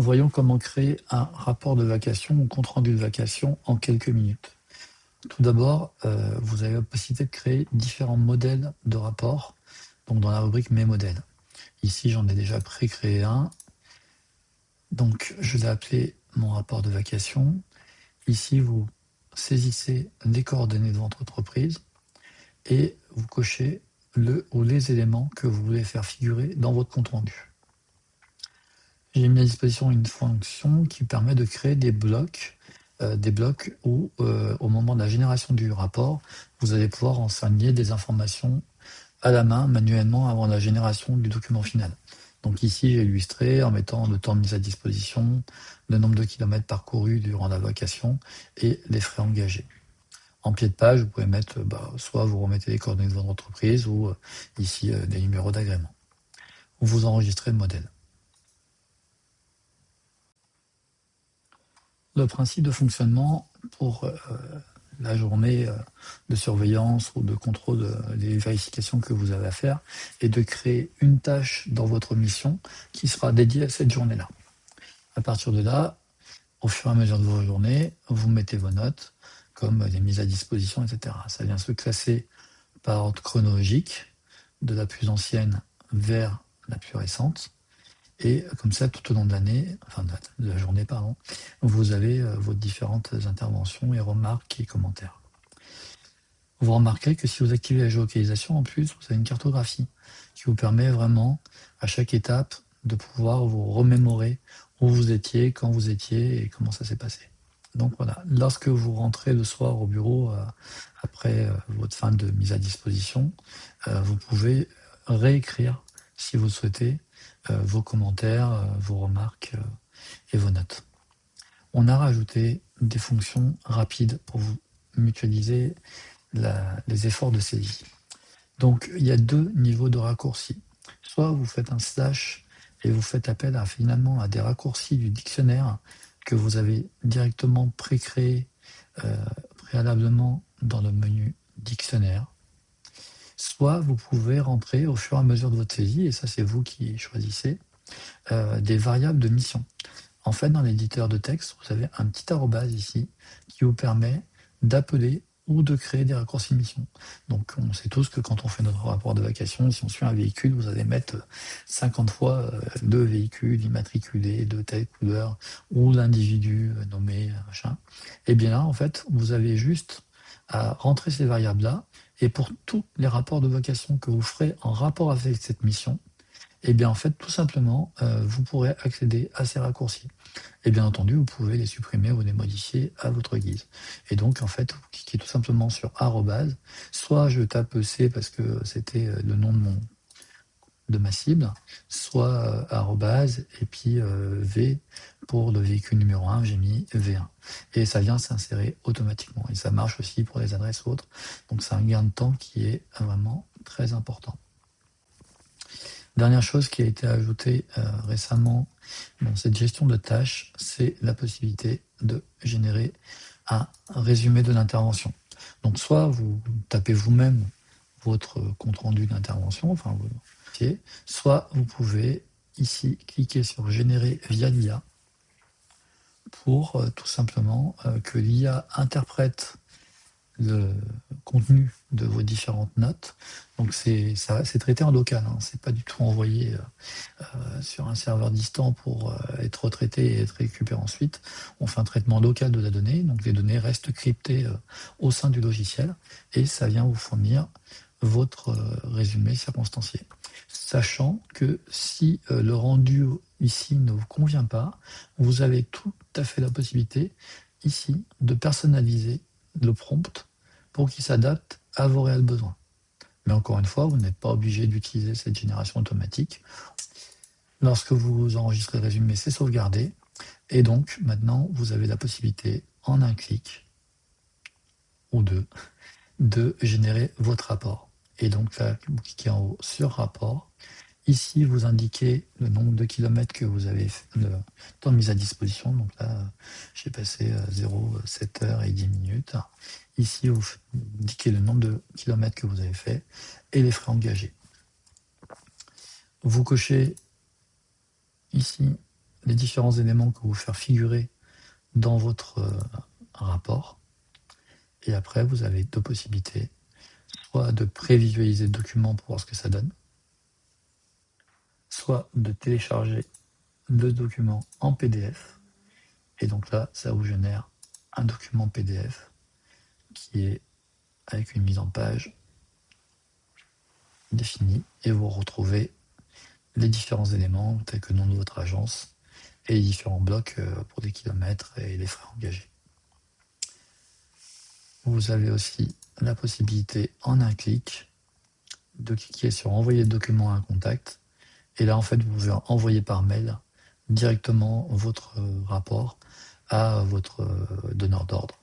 Voyons comment créer un rapport de vacation ou compte rendu de vacation en quelques minutes. Tout d'abord, vous avez la possibilité de créer différents modèles de rapports, donc dans la rubrique Mes modèles. Ici, j'en ai déjà pré-créé un. Donc, je l'ai appelé mon rapport de vacation. Ici, vous saisissez les coordonnées de votre entreprise et vous cochez le ou les éléments que vous voulez faire figurer dans votre compte rendu. J'ai mis à disposition une fonction qui permet de créer des blocs où, au moment de la génération du rapport, vous allez pouvoir renseigner des informations à la main, manuellement, avant la génération du document final. Donc ici, j'ai illustré en mettant le temps de mise à disposition, le nombre de kilomètres parcourus durant la vacation et les frais engagés. En pied de page, vous pouvez mettre, soit vous remettez les coordonnées de votre entreprise ou ici des numéros d'agrément. Vous enregistrez le modèle. Le principe de fonctionnement pour la journée de surveillance ou de contrôle des vérifications que vous avez à faire est de créer une tâche dans votre mission qui sera dédiée à cette journée-là. À partir de là, au fur et à mesure de vos journées, vous mettez vos notes, comme les mises à disposition, etc. Ça vient se classer par ordre chronologique, de la plus ancienne vers la plus récente. Et comme ça, tout au long de l'année, enfin de la journée, pardon, vous avez vos différentes interventions et remarques et commentaires. Vous remarquez que si vous activez la géolocalisation, en plus, vous avez une cartographie qui vous permet vraiment, à chaque étape, de pouvoir vous remémorer où vous étiez, quand vous étiez et comment ça s'est passé. Donc voilà, lorsque vous rentrez le soir au bureau, après votre fin de mise à disposition, vous pouvez réécrire, si vous le souhaitez, vos commentaires, vos remarques et vos notes. On a rajouté des fonctions rapides pour vous mutualiser les efforts de saisie. Donc il y a deux niveaux de raccourcis. Soit vous faites un slash et vous faites appel finalement à des raccourcis du dictionnaire que vous avez directement pré-créé préalablement dans le menu dictionnaire. Soit vous pouvez rentrer au fur et à mesure de votre saisie, et ça c'est vous qui choisissez, des variables de mission. En fait, dans l'éditeur de texte, vous avez un petit arrobase ici qui vous permet d'appeler ou de créer des raccourcis de mission. Donc on sait tous que quand on fait notre rapport de vacation, si on suit un véhicule, vous allez mettre 50 fois le véhicule immatriculé de telle couleur ou l'individu nommé, machin. Et bien là, en fait, vous avez juste à rentrer ces variables-là, et pour tous les rapports de vacation que vous ferez en rapport avec cette mission, et bien en fait, tout simplement, vous pourrez accéder à ces raccourcis. Et bien entendu, vous pouvez les supprimer ou les modifier à votre guise. Et donc, en fait, vous cliquez tout simplement sur arrobase. Soit je tape C parce que c'était le nom de ma cible, soit arrobase, et puis V pour le véhicule numéro 1, j'ai mis V1. Et ça vient s'insérer automatiquement. Et ça marche aussi pour les adresses autres. Donc c'est un gain de temps qui est vraiment très important. Dernière chose qui a été ajoutée récemment dans cette gestion de tâches, c'est la possibilité de générer un résumé de l'intervention. Donc soit vous tapez vous-même votre compte-rendu d'intervention, enfin vous soit vous pouvez ici cliquer sur générer via l'IA pour tout simplement que l'IA interprète le contenu de vos différentes notes. Donc c'est traité en local, hein. C'est pas du tout envoyé sur un serveur distant pour être retraité et être récupéré ensuite. On fait un traitement local de la donnée, donc les données restent cryptées au sein du logiciel et ça vient vous fournir votre résumé circonstancié. Sachant que si le rendu ici ne vous convient pas, vous avez tout à fait la possibilité ici de personnaliser le prompt pour qu'il s'adapte à vos réels besoins. Mais encore une fois, vous n'êtes pas obligé d'utiliser cette génération automatique. Lorsque vous enregistrez le résumé, c'est sauvegardé. Et donc, maintenant, vous avez la possibilité, en un clic, ou deux, de générer votre rapport. Et donc là, vous cliquez en haut sur rapport. Ici, vous indiquez le nombre de kilomètres que vous avez fait, le temps de mise à disposition. Donc là, j'ai passé 0, 7 heures et 10 minutes. Ici, vous indiquez le nombre de kilomètres que vous avez fait et les frais engagés. Vous cochez ici les différents éléments que vous faire figurer dans votre rapport. Et après, vous avez deux possibilités. Soit de prévisualiser le document pour voir ce que ça donne, soit de télécharger le document en PDF. Et donc là, ça vous génère un document PDF qui est avec une mise en page définie et vous retrouvez les différents éléments tels que le nom de votre agence et les différents blocs pour des kilomètres et les frais engagés. Vous avez aussi la possibilité en un clic de cliquer sur envoyer le document à un contact et là en fait vous pouvez envoyer par mail directement votre rapport à votre donneur d'ordre.